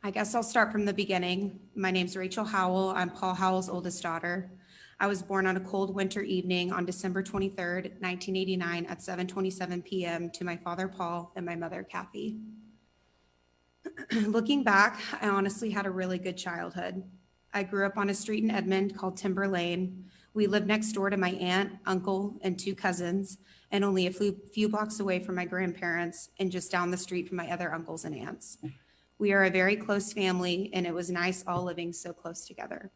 I guess I'll start from the beginning. My name's Rachel Howell. I'm Paul Howell's oldest daughter. I was born on a cold winter evening on December 23rd, 1989 at 7:27 p.m. to my father, Paul, and my mother, Kathy. Looking back, I honestly had a really good childhood. I grew up on a street in Edmond called Timber Lane. We lived next door to my aunt, uncle, and two cousins, and only a few blocks away from my grandparents and just down the street from my other uncles and aunts. We are a very close family, and it was nice all living so close together.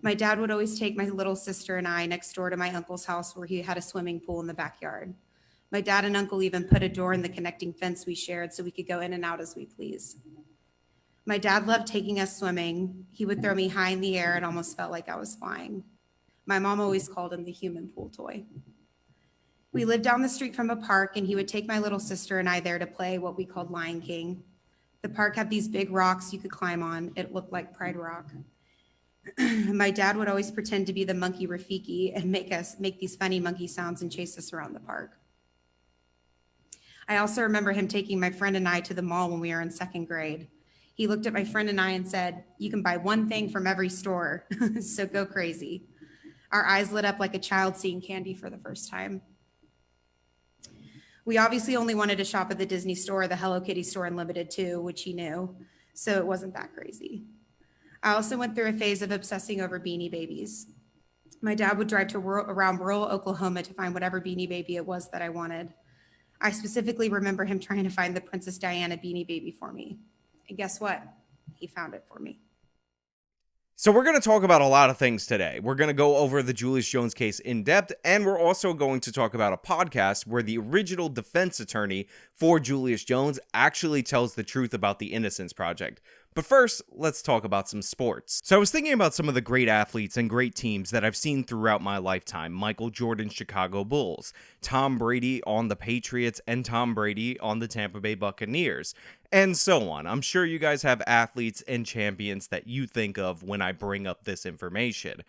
My dad would always take my little sister and I next door to my uncle's house where he had a swimming pool in the backyard. My dad and uncle even put a door in the connecting fence we shared so we could go in and out as we please. My dad loved taking us swimming. He would throw me high in the air and almost felt like I was flying. My mom always called him the human pool toy. We lived down the street from a park, and he would take my little sister and I there to play what we called Lion King. The park had these big rocks you could climb on. It looked like Pride Rock. My dad would always pretend to be the monkey Rafiki and make these funny monkey sounds and chase us around the park. I also remember him taking my friend and I to the mall when we were in second grade. He looked at my friend and I and said, "You can buy one thing from every store, so go crazy." Our eyes lit up like a child seeing candy for the first time. We obviously only wanted to shop at the Disney store, the Hello Kitty store, and Limited too, which he knew, so it wasn't that crazy. I also went through a phase of obsessing over Beanie Babies. My dad would drive around rural Oklahoma to find whatever Beanie Baby it was that I wanted. I specifically remember him trying to find the Princess Diana Beanie Baby for me. And guess what? He found it for me. So we're going to talk about a lot of things today. We're going to go over the Julius Jones case in depth, and we're also going to talk about a podcast where the original defense attorney for Julius Jones actually tells the truth about the Innocence Project. But first, let's talk about some sports. So I was thinking about some of the great athletes and great teams that I've seen throughout my lifetime. Michael Jordan's Chicago Bulls, Tom Brady on the Patriots, and Tom Brady on the Tampa Bay Buccaneers, and so on. I'm sure you guys have athletes and champions that you think of when I bring up this information.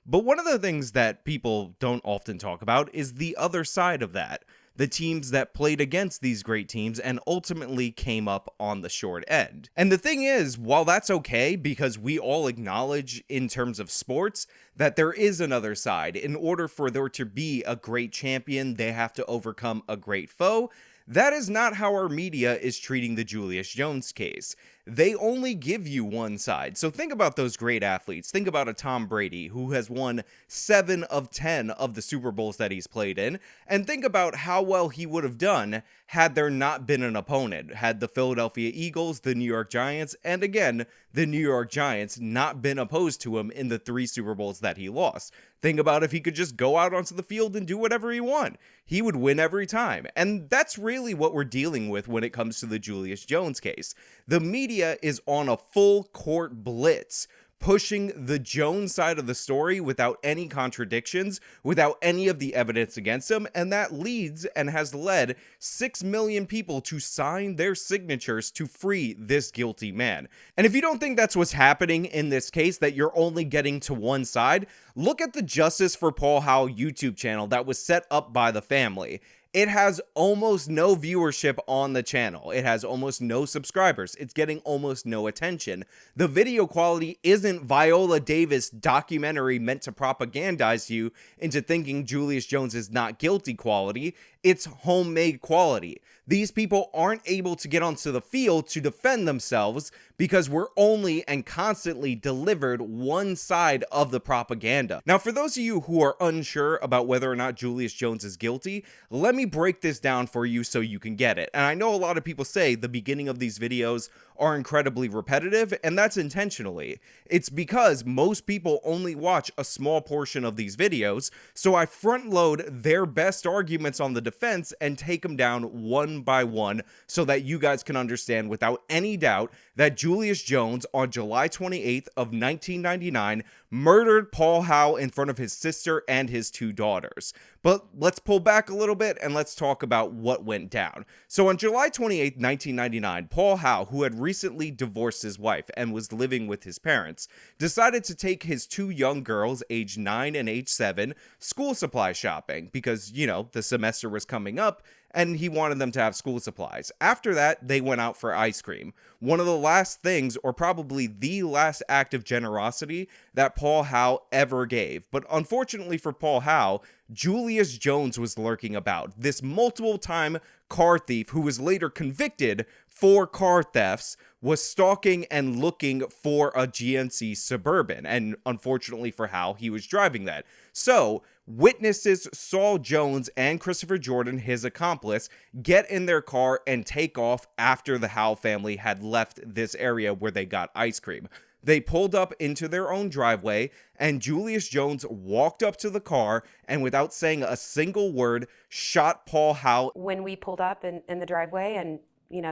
But one of the things that people don't often talk about is the other side of that. The teams that played against these great teams and ultimately came up on the short end. And the thing is, while that's okay, because we all acknowledge in terms of sports that there is another side. In order for there to be a great champion, they have to overcome a great foe. That is not how our media is treating the Julius Jones case. They only give you one side. So think about those great athletes. Think about a Tom Brady who has won 7 of 10 of the Super Bowls that he's played in. And think about how well he would have done had there not been an opponent. Had the Philadelphia Eagles, the New York Giants, and again, the New York Giants not been opposed to him in the 3 Super Bowls that he lost. Think about if he could just go out onto the field and do whatever he wanted. He would win every time. And that's really what we're dealing with when it comes to the Julius Jones case. The media is on a full court blitz, pushing the Jones side of the story without any contradictions, without any of the evidence against him, and that leads and has led 6 million people to sign their signatures to free this guilty man. And if you don't think that's what's happening in this case, that you're only getting to one side, look at the Justice for Paul Howell YouTube channel that was set up by the family. It has almost no viewership on the channel. It has almost no subscribers. It's getting almost no attention. The video quality isn't Viola Davis documentary meant to propagandize you into thinking Julius Jones is not guilty quality. It's homemade quality. These people aren't able to get onto the field to defend themselves because we're only and constantly delivered one side of the propaganda. Now, for those of you who are unsure about whether or not Julius Jones is guilty, let me break this down for you so you can get it. And I know a lot of people say the beginning of these videos are incredibly repetitive, and that's intentionally. It's because most people only watch a small portion of these videos, so I front load their best arguments on the defense and take them down one by one so that you guys can understand without any doubt that Julius Jones on July 28th of 1999 murdered Paul Howell in front of his sister and his 2 daughters. But let's pull back a little bit and let's talk about what went down. So on July 28th, 1999, Paul Howell, who had recently divorced his wife and was living with his parents, decided to take his 2 young girls, age 9 and age 7, school supply shopping because, you know, the semester was coming up and he wanted them to have school supplies. After that, they went out for ice cream. One of the last things, or probably the last act of generosity that Paul Howell ever gave. But unfortunately for Paul Howell, Julius Jones was lurking about. This multiple-time car thief who was later convicted for car thefts was stalking and looking for a GMC Suburban. And unfortunately for Howell, he was driving that. So witnesses saw Jones and Christopher Jordan, his accomplice, get in their car and take off after the Howell family had left this area where they got ice cream. They pulled up into their own driveway, and Julius Jones walked up to the car and, without saying a single word, shot Paul Howell. When we pulled up in the driveway and,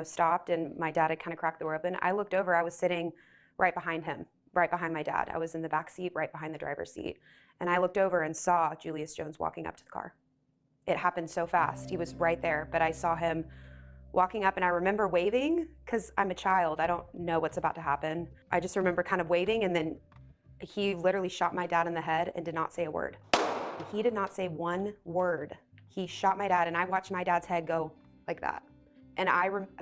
stopped, and my dad had kind of cracked the door open, I looked over. I was sitting right behind him, right behind my dad. I was in the back seat, right behind the driver's seat. And I looked over and saw Julius Jones walking up to the car. It happened so fast. He was right there, but I saw him walking up, and I remember waving because I'm a child. I don't know what's about to happen. I just remember kind of waving, and then he literally shot my dad in the head and did not say a word. He did not say one word. He shot my dad, and I watched my dad's head go like that. And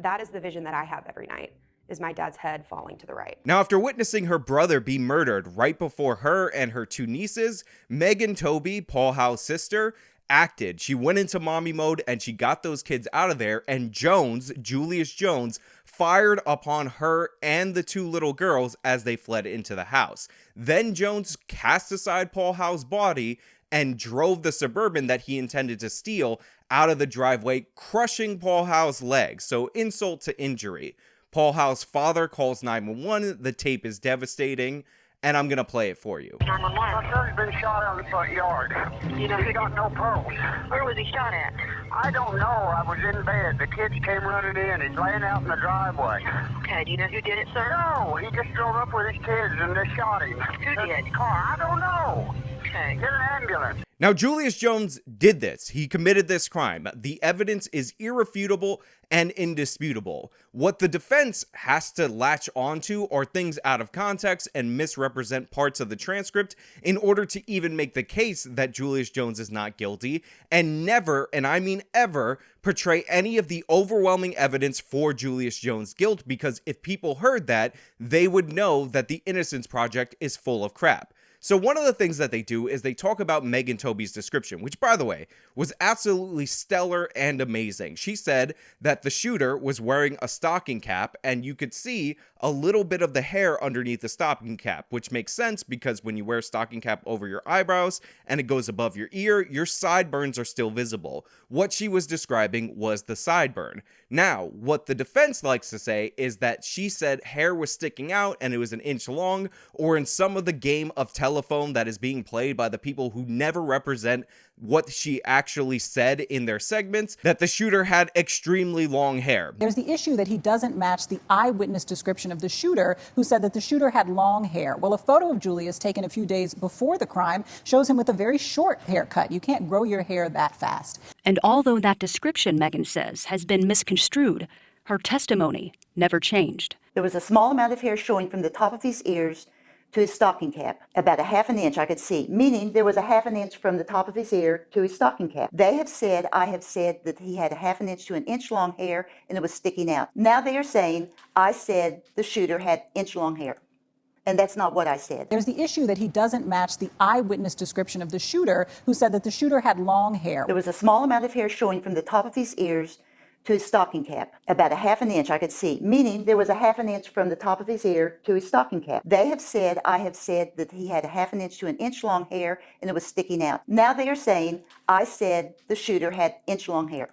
that is the vision that I have every night, is my dad's head falling to the right. Now, after witnessing her brother be murdered right before her and her two nieces, Megan Toby, Paul Howell's sister, acted. She went into mommy mode and she got those kids out of there, and Julius Jones, fired upon her and the two little girls as they fled into the house. Then Jones cast aside Paul Howell's body and drove the Suburban that he intended to steal out of the driveway, crushing Paul Howell's leg. So insult to injury. Paul Howell's father calls 911. The tape is devastating, and I'm going to play it for you. 911. My son's been shot out in the front yard. You know, He got no pulse. where was he shot at? I don't know. I was in bed. The kids came running in. He's laying out in the driveway. Okay, do you know who did it, sir? No, he just drove up with his kids and they shot him. Who did? The car. I don't know. Okay. Get an ambulance. Now, Julius Jones did this. He committed this crime. The evidence is irrefutable and indisputable. What the defense has to latch onto are things out of context and misrepresent parts of the transcript in order to even make the case that Julius Jones is not guilty, and never, and I mean ever, portray any of the overwhelming evidence for Julius Jones' guilt, because if people heard that, they would know that the Innocence Project is full of crap. So one of the things that they do is they talk about Megan Toby's description, which, by the way, was absolutely stellar and amazing. She said that the shooter was wearing a stocking cap, and you could see a little bit of the hair underneath the stocking cap, which makes sense because when you wear a stocking cap over your eyebrows and it goes above your ear, your sideburns are still visible. What she was describing was the sideburn. Now, what the defense likes to say is that she said hair was sticking out and it was an inch long, or in some of the game of telephone that is being played by the people who never represent what she actually said in their segments, that the shooter had extremely long hair. There's the issue that he doesn't match the eyewitness description of the shooter, who said that the shooter had long hair. Well, a photo of Julius taken a few days before the crime shows him with a very short haircut. You can't grow your hair that fast. And although that description, Megan says, has been misconstrued, her testimony never changed. There was a small amount of hair showing from the top of his ears to his stocking cap, about a half an inch I could see, meaning there was a half an inch from the top of his ear to his stocking cap. They have said, I have said that he had a half an inch to an inch long hair and it was sticking out. Now they are saying, I said the shooter had inch long hair. And that's not what I said. There's the issue that he doesn't match the eyewitness description of the shooter, who said that the shooter had long hair. There was a small amount of hair showing from the top of his ears to his stocking cap, about a half an inch I could see, meaning there was a half an inch from the top of his ear to his stocking cap. They have said, I have said that he had a half an inch to an inch long hair and it was sticking out. Now they are saying, I said the shooter had inch long hair.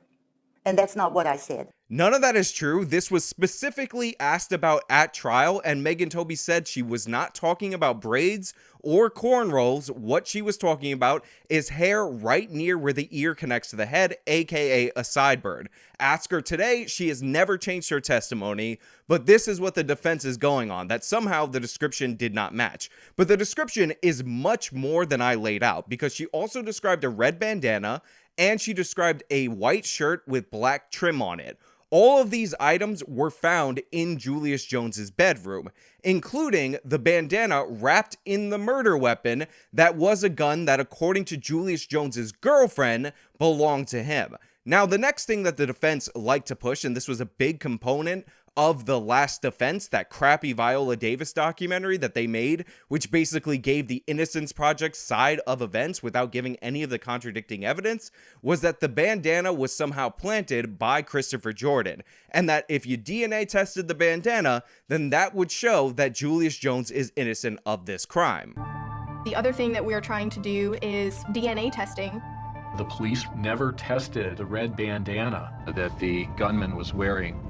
And that's not what I said. None of that is true. This was specifically asked about at trial, and Megan Toby said she was not talking about braids or cornrows. What she was talking about is hair right near where the ear connects to the head, aka a sideburn. Ask her today, she has never changed her testimony, but this is what the defense is going on, that somehow the description did not match. But the description is much more than I laid out, because she also described a red bandana, and she described a white shirt with black trim on it. All of these items were found in Julius Jones's bedroom, including the bandana wrapped in the murder weapon that was a gun that, according to Julius Jones's girlfriend, belonged to him. Now, the next thing that the defense liked to push, and this was a big component of The Last Defense, that crappy Viola Davis documentary that they made, which basically gave the Innocence Project side of events without giving any of the contradicting evidence, was that the bandana was somehow planted by Christopher Jordan, and that if you DNA tested the bandana, then that would show that Julius Jones is innocent of this crime. The other thing that we are trying to do is DNA testing. The police never tested the red bandana that the gunman was wearing.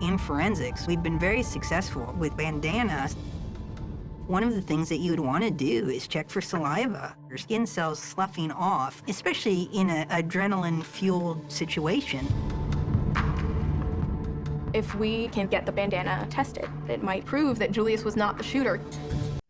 In forensics, we've been very successful with bandanas. One of the things that you would want to do is check for saliva or skin cells sloughing off, especially in an adrenaline-fueled situation. If we can get the bandana tested, it might prove that Julius was not the shooter.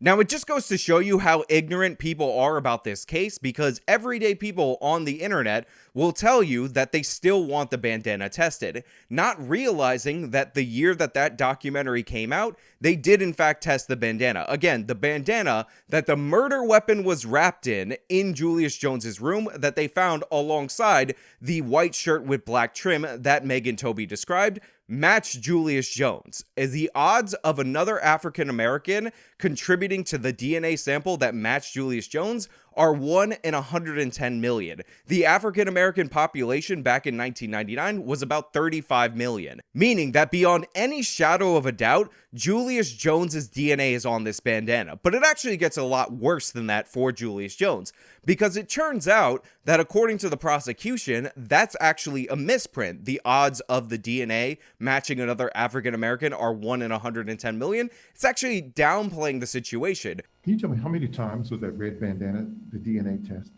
Now, it just goes to show you how ignorant people are about this case, because everyday people on the internet will tell you that they still want the bandana tested, not realizing that the year that that documentary came out, they did in fact test the bandana. Again, the bandana that the murder weapon was wrapped in Julius Jones's room, that they found alongside the white shirt with black trim that Megan Toby described, matched Julius Jones. As the odds of another African American contributing to the DNA sample that matched Julius Jones are 1 in 110 million. The African American population back in 1999 was about 35 million, meaning that beyond any shadow of a doubt, Julius Jones's DNA is on this bandana. But it actually gets a lot worse than that for Julius Jones, because it turns out that according to the prosecution, that's actually a misprint. The odds of the DNA matching another African American are 1 in 110 million. It's actually downplaying the situation. Can you tell me how many times was that red bandana, the DNA test?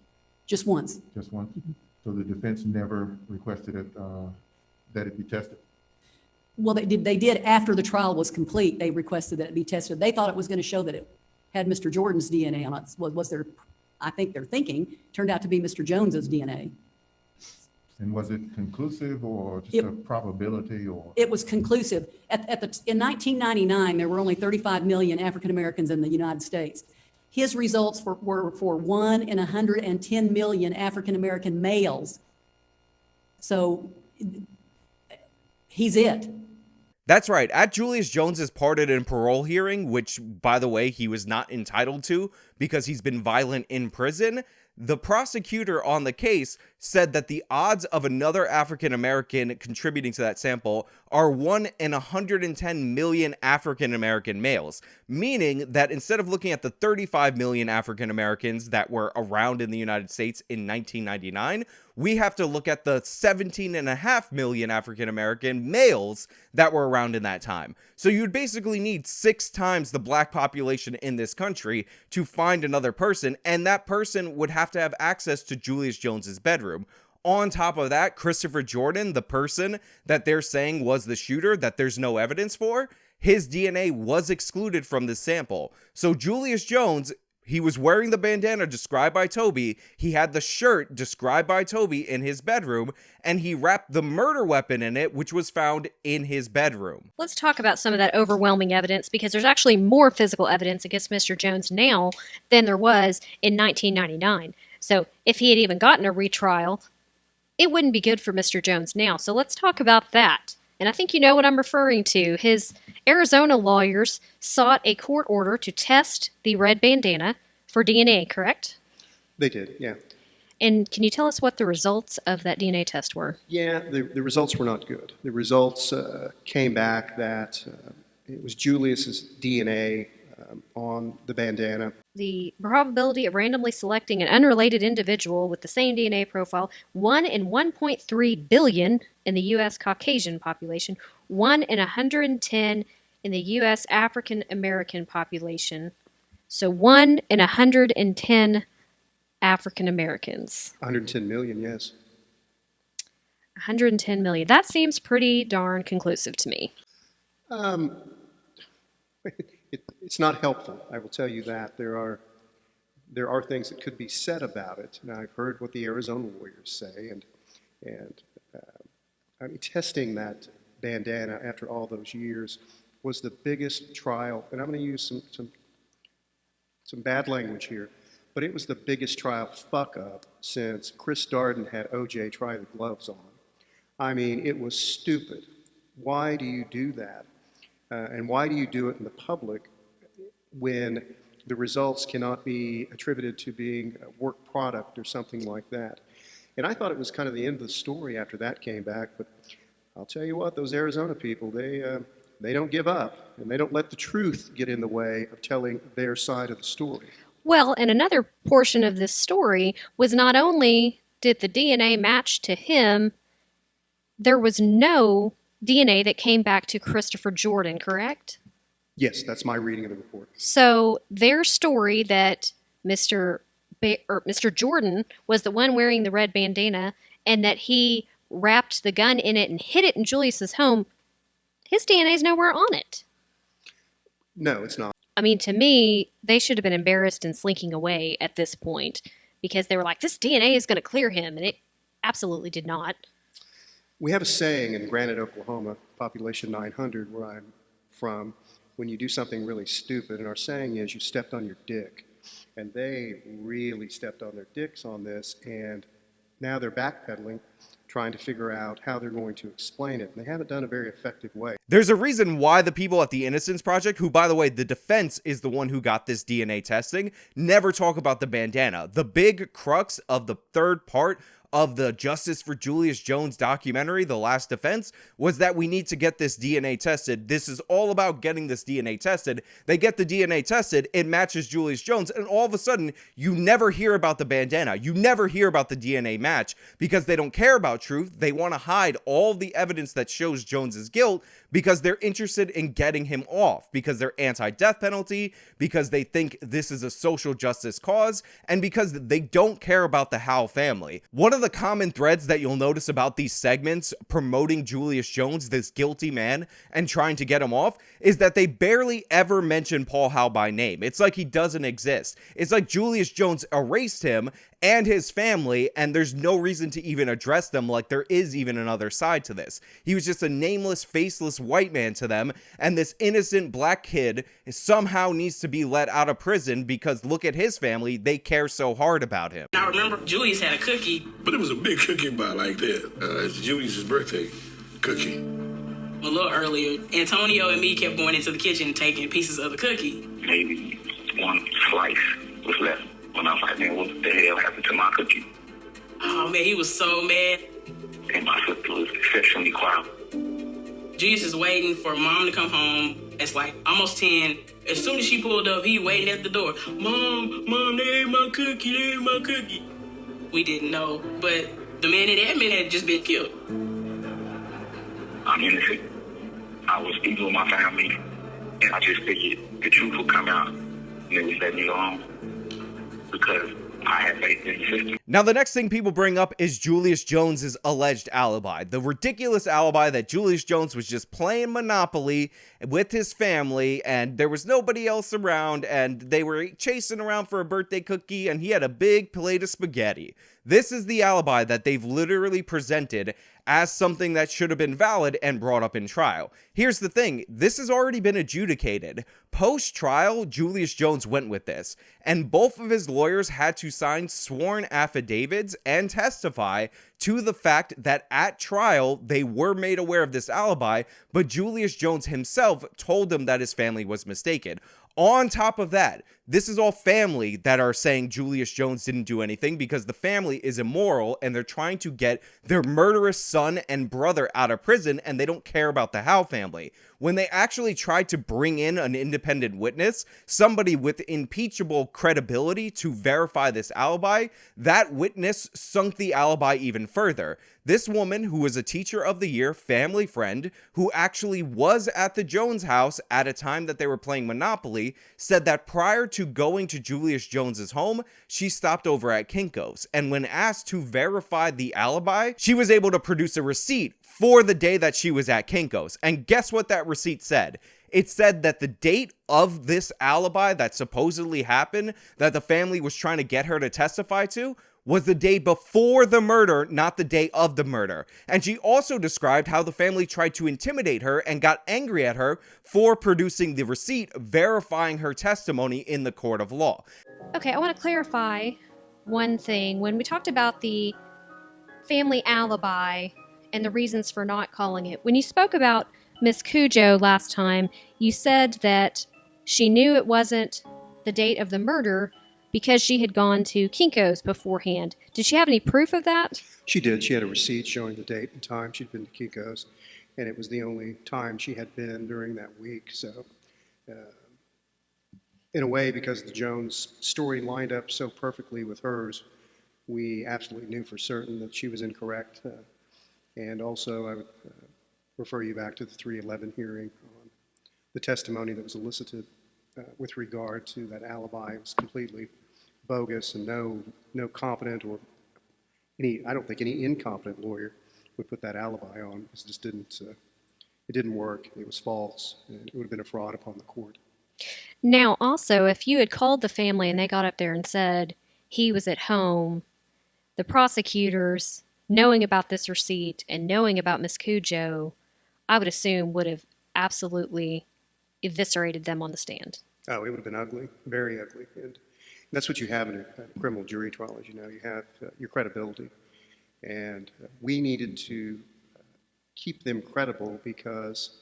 Just once. Just once? So the defense never requested it, that it be tested? Well, they did after the trial was complete. They requested that it be tested. They thought it was going to show that it had Mr. Jordan's DNA on it. Was their, I think their thinking, turned out to be Mr. Jones's DNA. And was it conclusive or just a probability? Or it was conclusive. In 1999, there were only 35 million African Americans in the United States. His results were for 1 in 110 million African American males. So he's it. That's right. At Julius Jones's pardon and parole hearing, which, by the way, he was not entitled to because he's been violent in prison, the prosecutor on the case said that the odds of another African American contributing to that sample are 1 in 110 million African American males, meaning that instead of looking at the 35 million African Americans that were around in the United States in 1999, we have to look at the 17.5 million African American males that were around in that time. So you'd basically need 6 times the black population in this country to find another person, and that person would have to have access to Julius Jones's bedroom. On top of that, Christopher Jordan, the person that they're saying was the shooter that there's no evidence for, his DNA was excluded from the sample. So Julius Jones, he was wearing the bandana described by Toby, he had the shirt described by Toby in his bedroom, and he wrapped the murder weapon in it, which was found in his bedroom. Let's talk about some of that overwhelming evidence, because there's actually more physical evidence against Mr. Jones now than there was in 1999. So if he had even gotten a retrial, it wouldn't be good for Mr. Jones now. So let's talk about that. And I think you know what I'm referring to. His Arizona lawyers sought a court order to test the red bandana for DNA, correct? They did, yeah. And can you tell us what the results of that DNA test were? Yeah, the results were not good. The results came back that it was Julius's DNA on the bandana. The probability of randomly selecting an unrelated individual with the same DNA profile, 1 in 1.3 billion in the U.S. Caucasian population, 1 in 110 in the U.S. African American population. So 1 in 110 African Americans. 110 million, yes. 110 million. That seems pretty darn conclusive to me. It's not helpful, I will tell you that. There are things that could be said about it. Now, I've heard what the Arizona lawyers say, and I mean, testing that bandana after all those years was the biggest trial, and I'm going to use some bad language here, but it was the biggest trial fuck-up since Chris Darden had O.J. try the gloves on. I mean, it was stupid. Why do you do that? And why do you do it in the public when the results cannot be attributed to being a work product or something like that? And I thought it was kind of the end of the story after that came back, but I'll tell you what, those Arizona people, they don't give up, and they don't let the truth get in the way of telling their side of the story. Well, and another portion of this story was not only did the DNA match to him, there was no DNA that came back to Christopher Jordan, correct? Yes, that's my reading of the report. So their story that Mr. Jordan was the one wearing the red bandana and that he wrapped the gun in it and hid it in Julius's home, his DNA is nowhere on it. No, it's not. I mean, to me, they should have been embarrassed and slinking away at this point because they were like, this DNA is going to clear him, and it absolutely did not. We have a saying in Granite, Oklahoma, population 900, where I'm from, when you do something really stupid, and our saying is you stepped on your dick. And they really stepped on their dicks on this, and now they're backpedaling, trying to figure out how they're going to explain it. And they haven't done a very effective way. There's a reason why the people at the Innocence Project, who, by the way, the defense is the one who got this DNA testing, never talk about the bandana. The big crux of the third part of the Justice for Julius Jones documentary, The Last Defense, was that we need to get this DNA tested. This is all about getting this DNA tested. They get the DNA tested, it matches Julius Jones, and all of a sudden, you never hear about the bandana. You never hear about the DNA match because they don't care about truth. They want to hide all the evidence that shows Jones's guilt because they're interested in getting him off, because they're anti-death penalty, because they think this is a social justice cause, and because they don't care about the Howell family. One of the common threads that you'll notice about these segments promoting Julius Jones, this guilty man, and trying to get him off, is that they barely ever mention Paul Howell by name. It's like he doesn't exist. It's like Julius Jones erased him and his family, and there's no reason to even address them, like there is even another side to this. He was just a nameless, faceless white man to them, and this innocent black kid somehow needs to be let out of prison because look at his family, they care so hard about him. I remember Julius had a cookie. But it was a big cookie by like that. It's Julius' birthday cookie. A little earlier, Antonio and me kept going into the kitchen and taking pieces of the cookie. Maybe one slice was left. When I was like, man, what the hell happened to my cookie? Oh, man, he was so mad. And my sister was exceptionally quiet. Julius is waiting for Mom to come home. It's like almost 10. As soon as she pulled up, he waiting at the door. Mom, they ate my cookie, We didn't know, but the man in Edmon had just been killed. I'm innocent. I was eating with my family, and I just figured the truth would come out, and they would let me go home because I had faith in the system. Now, the next thing people bring up is Julius Jones's alleged alibi. The ridiculous alibi that Julius Jones was just playing Monopoly with his family, and there was nobody else around, and they were chasing around for a birthday cookie, and he had a big plate of spaghetti. This is the alibi that they've literally presented as something that should have been valid and brought up in trial. Here's the thing, this has already been adjudicated. Post-trial, Julius Jones went with this, and both of his lawyers had to sign sworn affidavits and testify to the fact that at trial, they were made aware of this alibi, but Julius Jones himself told them that his family was mistaken. On top of that, this is all family that are saying Julius Jones didn't do anything because the family is immoral and they're trying to get their murderous son and brother out of prison and they don't care about the Howell family. When they actually tried to bring in an independent witness, somebody with impeachable credibility to verify this alibi, that witness sunk the alibi even further. This woman, who was a Teacher of the Year family friend, who actually was at the Jones house at a time that they were playing Monopoly, said that prior to going to Julius Jones's home, she stopped over at Kinko's. And when asked to verify the alibi, she was able to produce a receipt for the day that she was at Kinko's. And guess what that receipt said? It said that the date of this alibi that supposedly happened, that the family was trying to get her to testify to, was the day before the murder, not the day of the murder. And she also described how the family tried to intimidate her and got angry at her for producing the receipt verifying her testimony in the court of law. Okay, I want to clarify one thing. When we talked about the family alibi and the reasons for not calling it. When you spoke about Miss Cujo last time, you said that she knew it wasn't the date of the murder because she had gone to Kinko's beforehand. Did she have any proof of that? She did. She had a receipt showing the date and time she'd been to Kinko's, and it was the only time she had been during that week. So, in a way, because the Jones story lined up so perfectly with hers, we absolutely knew for certain that she was incorrect. And also, I would refer you back to the 311 hearing on the testimony that was elicited with regard to that alibi. It was completely bogus, and no competent or I don't think any incompetent lawyer would put that alibi on, because it didn't work. It was false, and it would have been a fraud upon the court. Now, also, if you had called the family and they got up there and said he was at home, the prosecutors, knowing about this receipt and knowing about Miss Cujo, I would assume would have absolutely eviscerated them on the stand. Oh, it would have been ugly, very ugly. And that's what you have in a criminal jury trial, as you know. You have your credibility. And we needed to keep them credible because,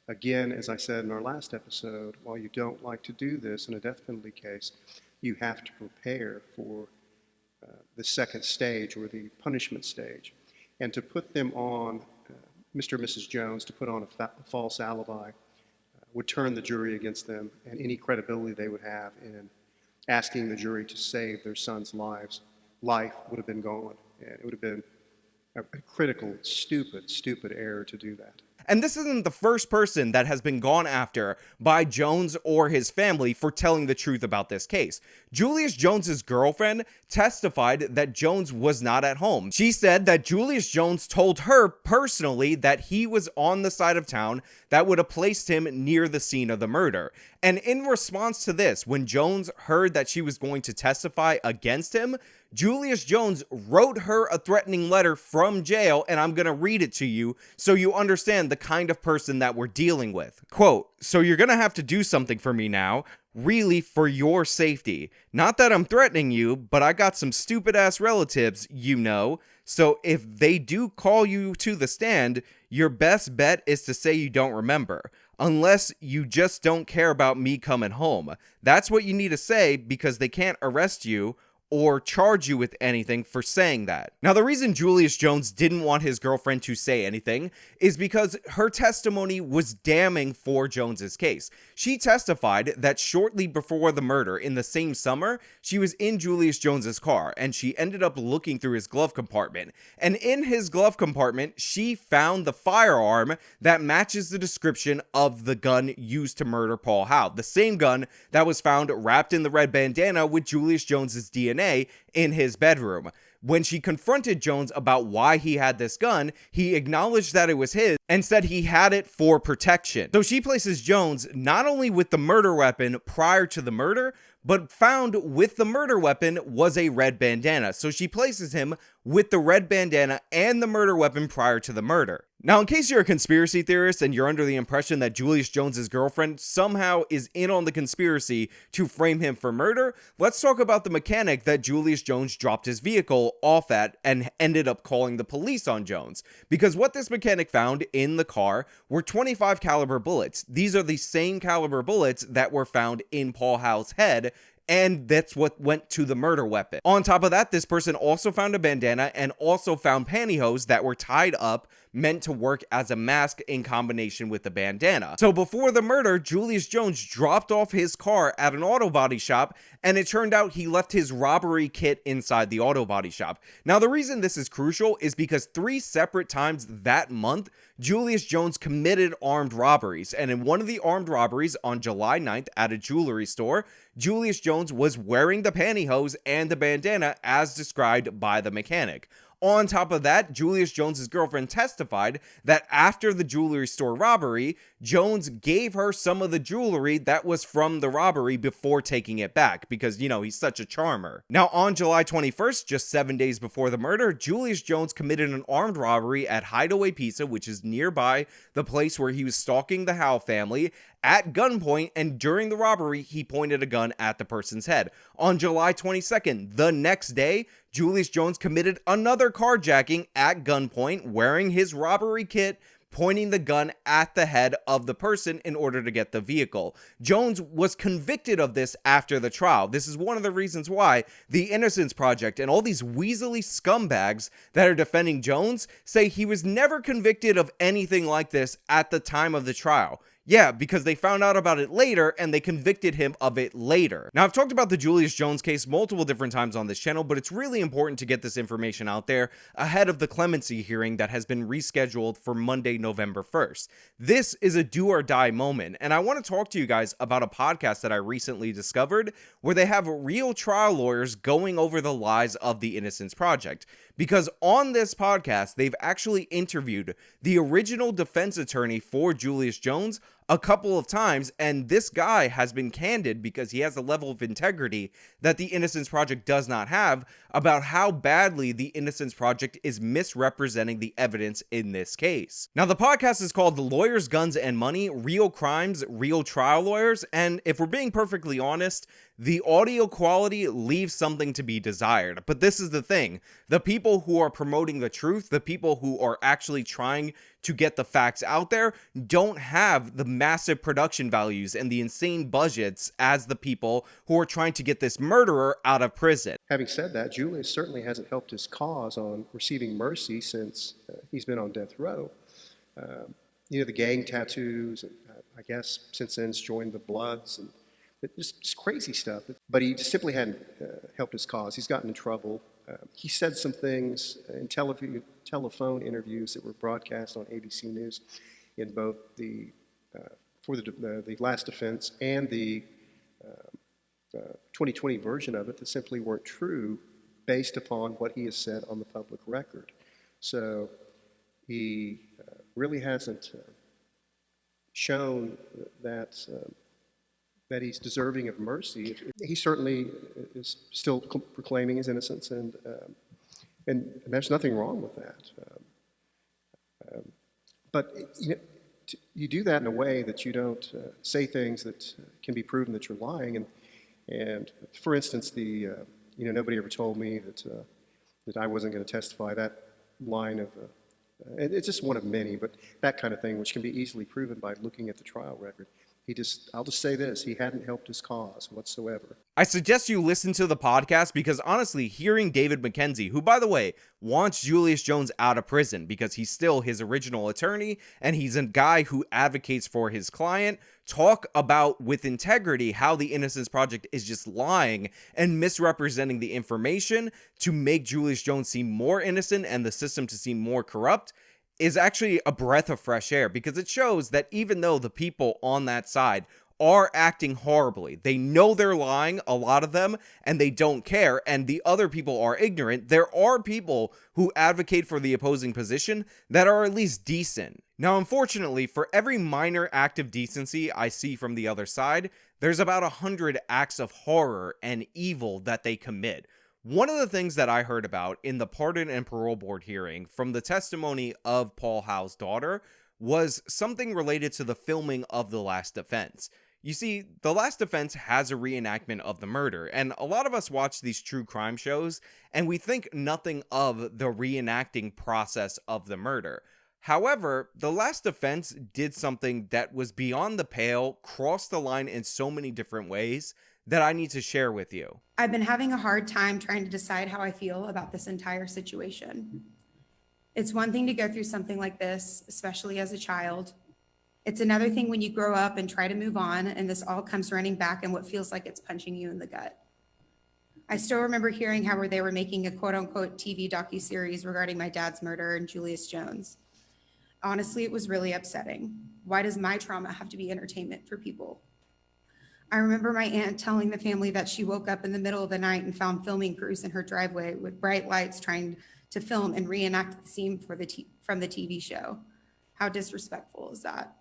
again, as I said in our last episode, while you don't like to do this in a death penalty case, you have to prepare for the second stage, or the punishment stage. And to put them on, Mr. and Mrs. Jones, to put on a false alibi would turn the jury against them, and any credibility they would have in asking the jury to save their son's life would have been gone. And it would have been a critical, stupid error to do that. And this isn't the first person that has been gone after by Jones or his family for telling the truth about this case. Julius Jones's girlfriend testified that Jones was not at home. She said that Julius Jones told her personally that he was on the side of town that would have placed him near the scene of the murder. And in response to this, when Jones heard that she was going to testify against him, Julius Jones wrote her a threatening letter from jail, and I'm going to read it to you so you understand the kind of person that we're dealing with. Quote, "So you're going to have to do something for me now, really for your safety. Not that I'm threatening you, but I got some stupid ass relatives, you know. So if they do call you to the stand, your best bet is to say you don't remember. Unless you just don't care about me coming home. That's what you need to say, because they can't arrest you or charge you with anything for saying that." Now, the reason Julius Jones didn't want his girlfriend to say anything is because her testimony was damning for Jones's case. She testified that shortly before the murder in the same summer, she was in Julius Jones's car, and she ended up looking through his glove compartment. And in his glove compartment, she found the firearm that matches the description of the gun used to murder Paul Howell. The same gun that was found wrapped in the red bandana with Julius Jones's DNA in his bedroom. When she confronted Jones about why he had this gun, he acknowledged that it was his and said he had it for protection. So she places Jones not only with the murder weapon prior to the murder, but found with the murder weapon was a red bandana. So she places him with the red bandana and the murder weapon prior to the murder. Now, in case you're a conspiracy theorist and you're under the impression that Julius Jones's girlfriend somehow is in on the conspiracy to frame him for murder, let's talk about the mechanic that Julius Jones dropped his vehicle off at and ended up calling the police on Jones. Because what this mechanic found in the car were 25 caliber bullets. These are the same caliber bullets that were found in Paul Howell's head, and that's what went to the murder weapon. On top of that, this person also found a bandana and also found pantyhose that were tied up, meant to work as a mask in combination with the bandana. So before the murder, Julius Jones dropped off his car at an auto body shop, and it turned out he left his robbery kit inside the auto body shop. Now, the reason this is crucial is because 3 separate times that month, Julius Jones committed armed robberies, and in one of the armed robberies on July 9th at a jewelry store, Julius Jones was wearing the pantyhose and the bandana as described by the mechanic. On top of that, Julius Jones's girlfriend testified that after the jewelry store robbery, Jones gave her some of the jewelry that was from the robbery before taking it back because, you know, he's such a charmer. Now, on July 21st, just 7 days before the murder, Julius Jones committed an armed robbery at Hideaway Pizza, which is nearby the place where he was stalking the Howell family, at gunpoint, and during the robbery, he pointed a gun at the person's head. On July 22nd, the next day, Julius Jones committed another carjacking at gunpoint, wearing his robbery kit, pointing the gun at the head of the person in order to get the vehicle. Jones was convicted of this after the trial. This is one of the reasons why the Innocence Project and all these weaselly scumbags that are defending Jones say he was never convicted of anything like this at the time of the trial. Yeah, because they found out about it later and they convicted him of it later. Now, I've talked about the Julius Jones case multiple different times on this channel, but it's really important to get this information out there ahead of the clemency hearing that has been rescheduled for Monday, November 1st. This is a do or die moment, and I want to talk to you guys about a podcast that I recently discovered where they have real trial lawyers going over the lies of the Innocence Project. Because on this podcast, they've actually interviewed the original defense attorney for Julius Jones a couple of times, and this guy has been candid because he has a level of integrity that the Innocence Project does not have about how badly the Innocence Project is misrepresenting the evidence in this case. Now, the podcast is called Lawyers, Guns, and Money, Real Crimes, Real Trial Lawyers, and if we're being perfectly honest, the audio quality leaves something to be desired. But this is the thing. The people who are promoting the truth, the people who are actually trying to get the facts out there, don't have the massive production values and the insane budgets as the people who are trying to get this murderer out of prison. Having said that, Julius certainly hasn't helped his cause on receiving mercy since he's been on death row. The gang tattoos, and I guess since then he's joined the Bloods, and just crazy stuff. But he simply hadn't helped his cause. He's gotten in trouble. He said some things in telephone interviews that were broadcast on ABC News in both the last defense and the 2020 version of it that simply weren't true based upon what he has said on the public record. So he really hasn't shown that he's deserving of mercy. He certainly is still proclaiming his innocence, and there's nothing wrong with that. But you do that in a way that you don't say things that can be proven that you're lying. And for instance, nobody ever told me that I wasn't going to testify. That line of it's just one of many, but that kind of thing, which can be easily proven by looking at the trial record. I'll just say this, he hadn't helped his cause whatsoever. I suggest you listen to the podcast because honestly, hearing David McKenzie, who by the way, wants Julius Jones out of prison because he's still his original attorney and he's a guy who advocates for his client, talk about with integrity how the Innocence Project is just lying and misrepresenting the information to make Julius Jones seem more innocent and the system to seem more corrupt, is actually a breath of fresh air, because it shows that even though the people on that side are acting horribly, they know they're lying, a lot of them, and they don't care, and the other people are ignorant, there are people who advocate for the opposing position that are at least decent. Now, unfortunately, for every minor act of decency I see from the other side, there's about 100 acts of horror and evil that they commit. One of the things that I heard about in the Pardon and Parole Board hearing from the testimony of Paul Howell's daughter was something related to the filming of The Last Defense. You see, The Last Defense has a reenactment of the murder, and a lot of us watch these true crime shows, and we think nothing of the reenacting process of the murder. However, The Last Defense did something that was beyond the pale, crossed the line in so many different ways, that I need to share with you. I've been having a hard time trying to decide how I feel about this entire situation. It's one thing to go through something like this, especially as a child. It's another thing when you grow up and try to move on, and this all comes running back and what feels like it's punching you in the gut. I still remember hearing how they were making a quote-unquote TV docuseries regarding my dad's murder and Julius Jones. Honestly, it was really upsetting. Why does my trauma have to be entertainment for people? I remember my aunt telling the family that she woke up in the middle of the night and found filming crews in her driveway with bright lights trying to film and reenact the scene from the TV show. How disrespectful is that?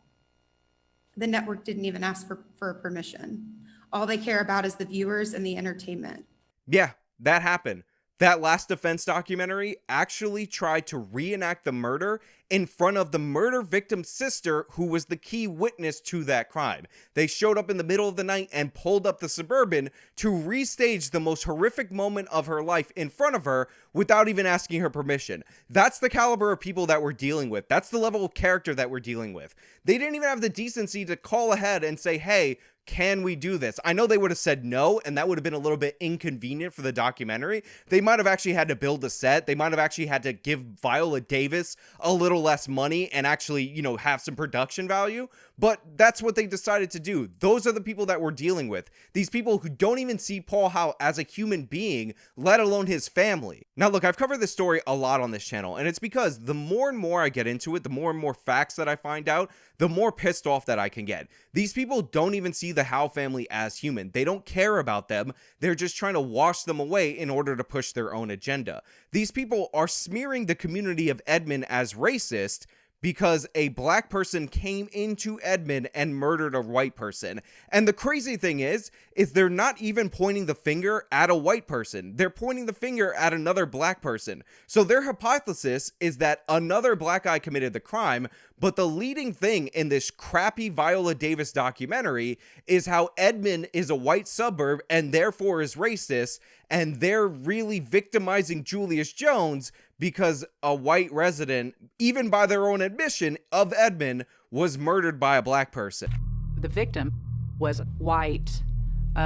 The network didn't even ask for permission. All they care about is the viewers and the entertainment. Yeah, that happened. That Last Defense documentary actually tried to reenact the murder in front of the murder victim's sister, who was the key witness to that crime. They showed up in the middle of the night and pulled up the Suburban to restage the most horrific moment of her life in front of her without even asking her permission. That's the caliber of people that we're dealing with. That's the level of character that we're dealing with. They didn't even have the decency to call ahead and say, hey, can we do this? I know they would have said no, and that would have been a little bit inconvenient for the documentary. They might have actually had to build a set. They might have actually had to give Viola Davis a little less money and actually, have some production value. But that's what they decided to do. Those are the people that we're dealing with. These people who don't even see Paul Howell as a human being, let alone his family. Now, look, I've covered this story a lot on this channel, and it's because the more and more I get into it, the more and more facts that I find out, the more pissed off that I can get. These people don't even see the Howell family as human. They don't care about them. They're just trying to wash them away in order to push their own agenda. These people are smearing the community of Edmon as racist because a black person came into Edmon and murdered a white person. And the crazy thing is they're not even pointing the finger at a white person. They're pointing the finger at another black person. So their hypothesis is that another black guy committed the crime, but the leading thing in this crappy Viola Davis documentary is how Edmon is a white suburb and therefore is racist, and they're really victimizing Julius Jones because a white resident, even by their own admission, of Edmon was murdered by a black person. The victim was white,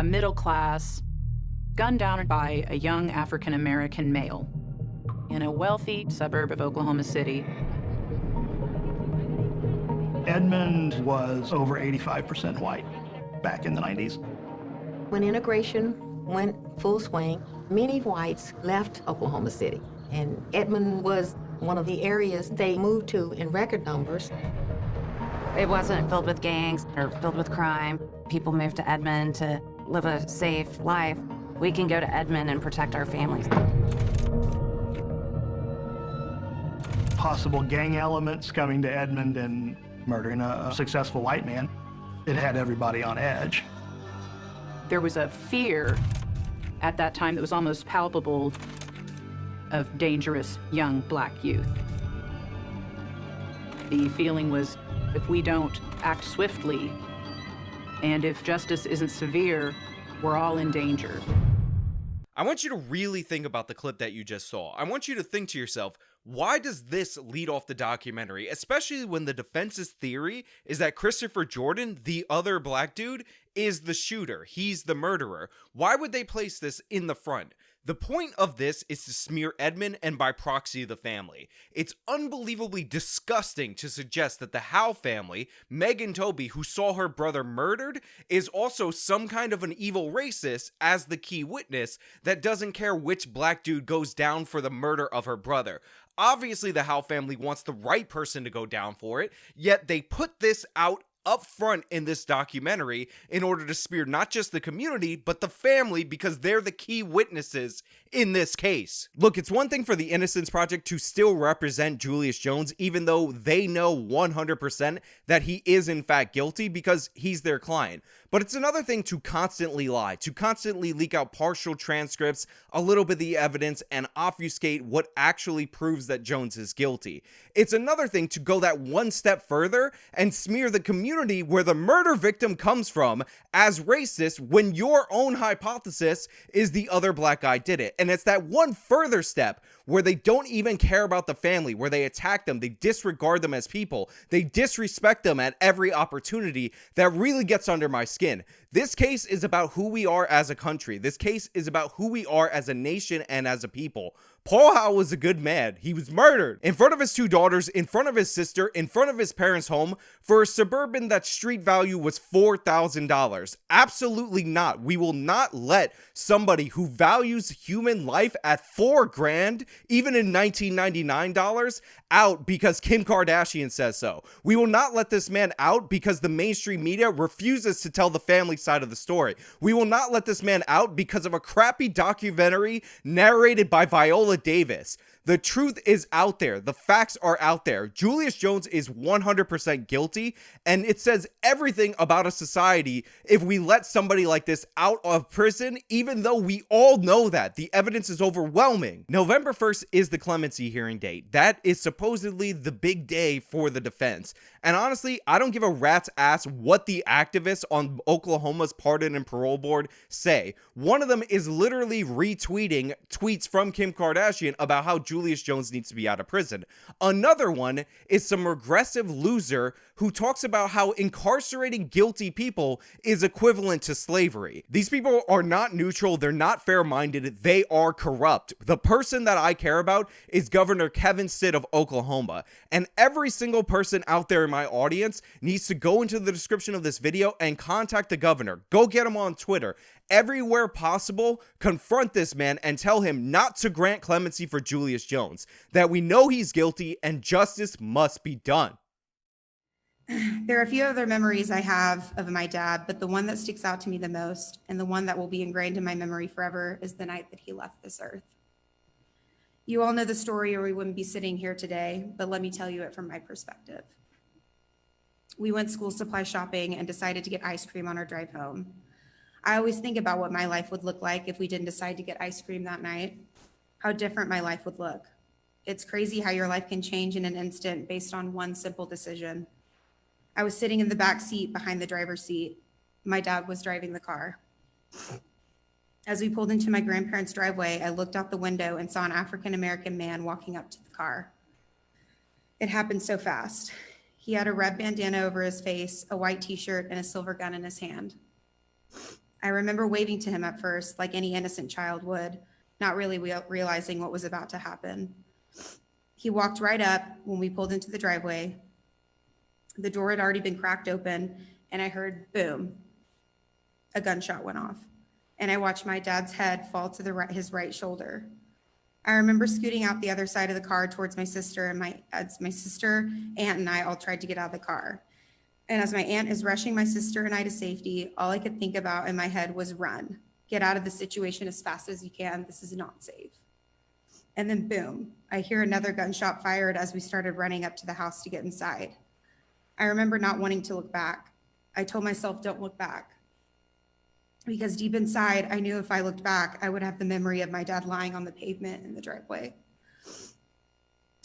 middle class, gunned down by a young African-American male in a wealthy suburb of Oklahoma City. Edmond was over 85% white back in the 90s. When integration went full swing, many whites left Oklahoma City, and Edmond was one of the areas they moved to in record numbers. It wasn't filled with gangs or filled with crime. People moved to Edmond to live a safe life. We can go to Edmond and protect our families. Possible gang elements coming to Edmond and murdering a successful white man. It had everybody on edge. There was a fear at that time that was almost palpable of dangerous young black youth. The feeling was, if we don't act swiftly, and if justice isn't severe, we're all in danger. I want you to really think about the clip that you just saw. I want you to think to yourself, why does this lead off the documentary? Especially when the defense's theory is that Christopher Jordan, the other black dude, is the shooter. He's the murderer. Why would they place this in the front? The point of this is to smear Edmon and by proxy the family. It's unbelievably disgusting to suggest that the Howell family, Meg and Toby, who saw her brother murdered, is also some kind of an evil racist as the key witness that doesn't care which black dude goes down for the murder of her brother. Obviously, the Howell family wants the right person to go down for it, yet they put this out up front in this documentary in order to smear not just the community, but the family, because they're the key witnesses in this case. Look, it's one thing for the Innocence Project to still represent Julius Jones, even though they know 100% that he is in fact guilty because he's their client. But it's another thing to constantly lie, to constantly leak out partial transcripts, a little bit of the evidence, and obfuscate what actually proves that Jones is guilty. It's another thing to go that one step further and smear the community where the murder victim comes from as racist when your own hypothesis is the other black guy did it. And it's that one further step where they don't even care about the family, where they attack them, they disregard them as people, they disrespect them at every opportunity, that really gets under my skin. This case is about who we are as a country. This case is about who we are as a nation and as a people. Paul Howell was a good man. He was murdered in front of his two daughters, in front of his sister, in front of his parents' home for a Suburban that street value was $4,000. Absolutely not. We will not let somebody who values human life at $4,000, even in 1999 dollars, out because Kim Kardashian says so. We will not let this man out because the mainstream media refuses to tell the family side of the story. We will not let this man out because of a crappy documentary narrated by Viola Davis. The truth is out there. The facts are out there. Julius Jones is 100% guilty, and it says everything about a society if we let somebody like this out of prison, even though we all know that. The evidence is overwhelming. November 1st is the clemency hearing date. That is supposedly the big day for the defense. And honestly, I don't give a rat's ass what the activists on Oklahoma's Pardon and Parole Board say. One of them is literally retweeting tweets from Kim Kardashian about how Julius Jones needs to be out of prison. Another one is some regressive loser who talks about how incarcerating guilty people is equivalent to slavery. These people are not neutral. They're not fair-minded. They are corrupt. The person that I care about is Governor Kevin Stitt of Oklahoma. And every single person out there in my audience needs to go into the description of this video and contact the governor. Go get him on Twitter. Everywhere possible, confront this man and tell him not to grant clemency for Julius Jones, that we know he's guilty and justice must be done. There are a few other memories I have of my dad, but the one that sticks out to me the most and the one that will be ingrained in my memory forever is the night that he left this earth. You all know the story or we wouldn't be sitting here today, but let me tell you it from my perspective. We went school supply shopping and decided to get ice cream on our drive home. I always think about what my life would look like if we didn't decide to get ice cream that night, how different my life would look. It's crazy how your life can change in an instant based on one simple decision. I was sitting in the back seat behind the driver's seat. My dad was driving the car. As we pulled into my grandparents' driveway, I looked out the window and saw an African-American man walking up to the car. It happened so fast. He had a red bandana over his face, a white t-shirt, and a silver gun in his hand. I remember waving to him at first, like any innocent child would, not really realizing what was about to happen. He walked right up when we pulled into the driveway. The door had already been cracked open, and I heard boom. A gunshot went off, and I watched my dad's head fall to his right shoulder. I remember scooting out the other side of the car towards my sister, and my sister, aunt, and I all tried to get out of the car. And as my aunt is rushing my sister and I to safety, all I could think about in my head was run. Get out of the situation as fast as you can. This is not safe. And then boom, I hear another gunshot fired as we started running up to the house to get inside. I remember not wanting to look back. I told myself, don't look back. Because deep inside, I knew if I looked back, I would have the memory of my dad lying on the pavement in the driveway.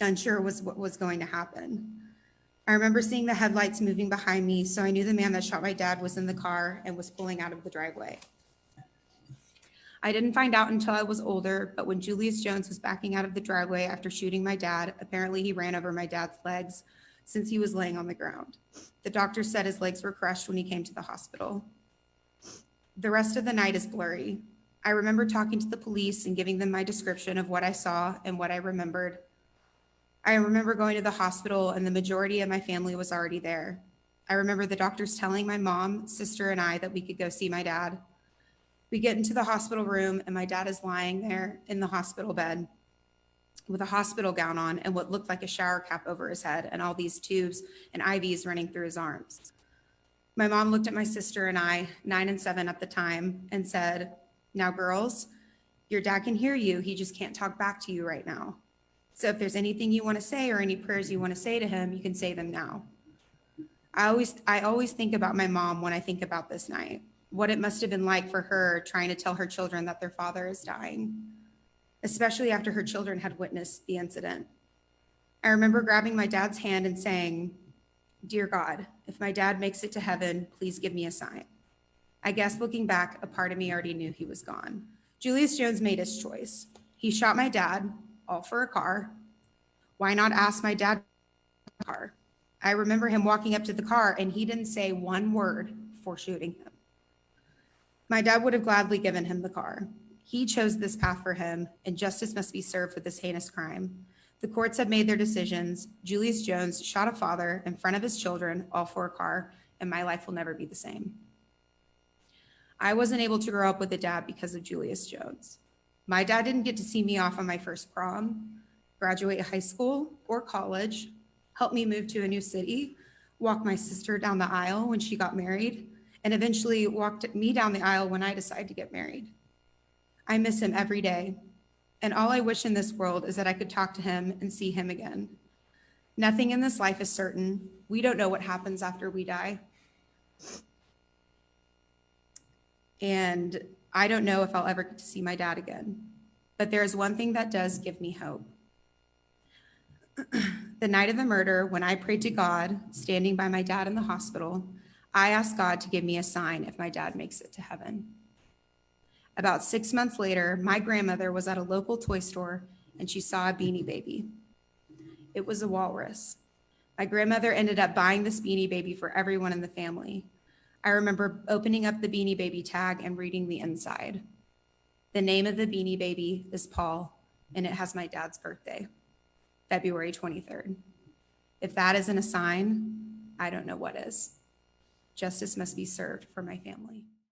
Unsure what was going to happen. I remember seeing the headlights moving behind me, so I knew the man that shot my dad was in the car and was pulling out of the driveway. I didn't find out until I was older, but when Julius Jones was backing out of the driveway after shooting my dad, apparently he ran over my dad's legs since he was laying on the ground. The doctor said his legs were crushed when he came to the hospital. The rest of the night is blurry. I remember talking to the police and giving them my description of what I saw and what I remembered. I remember going to the hospital and the majority of my family was already there. I remember the doctors telling my mom, sister, and I that we could go see my dad. We get into the hospital room and my dad is lying there in the hospital bed with a hospital gown on and what looked like a shower cap over his head and all these tubes and IVs running through his arms. My mom looked at my sister and I, 9 and 7 at the time, and said, "Now girls, your dad can hear you. He just can't talk back to you right now. So if there's anything you want to say or any prayers you want to say to him, you can say them now." I always think about my mom when I think about this night, what it must have been like for her trying to tell her children that their father is dying, especially after her children had witnessed the incident. I remember grabbing my dad's hand and saying, "Dear God, if my dad makes it to heaven, please give me a sign." I guess looking back, a part of me already knew he was gone. Julius Jones made his choice. He shot my dad, all for a car. Why not ask my dad for a car? I remember him walking up to the car and he didn't say one word before shooting him. My dad would have gladly given him the car. He chose this path for him, and justice must be served for this heinous crime. The courts have made their decisions. Julius Jones shot a father in front of his children, all for a car, and my life will never be the same. I wasn't able to grow up with a dad because of Julius Jones. My dad didn't get to see me off on my first prom, graduate high school or college, help me move to a new city, walk my sister down the aisle when she got married, and eventually walked me down the aisle when I decided to get married. I miss him every day. And all I wish in this world is that I could talk to him and see him again. Nothing in this life is certain. We don't know what happens after we die. And I don't know if I'll ever get to see my dad again. But there is one thing that does give me hope. The night of the murder, when I prayed to God, standing by my dad in the hospital, I asked God to give me a sign if my dad makes it to heaven. About 6 months later, my grandmother was at a local toy store and she saw a Beanie Baby. It was a walrus. My grandmother ended up buying this Beanie Baby for everyone in the family. I remember opening up the Beanie Baby tag and reading the inside. The name of the Beanie Baby is Paul, and it has my dad's birthday, February 23rd. If that isn't a sign, I don't know what is. Justice must be served for my family.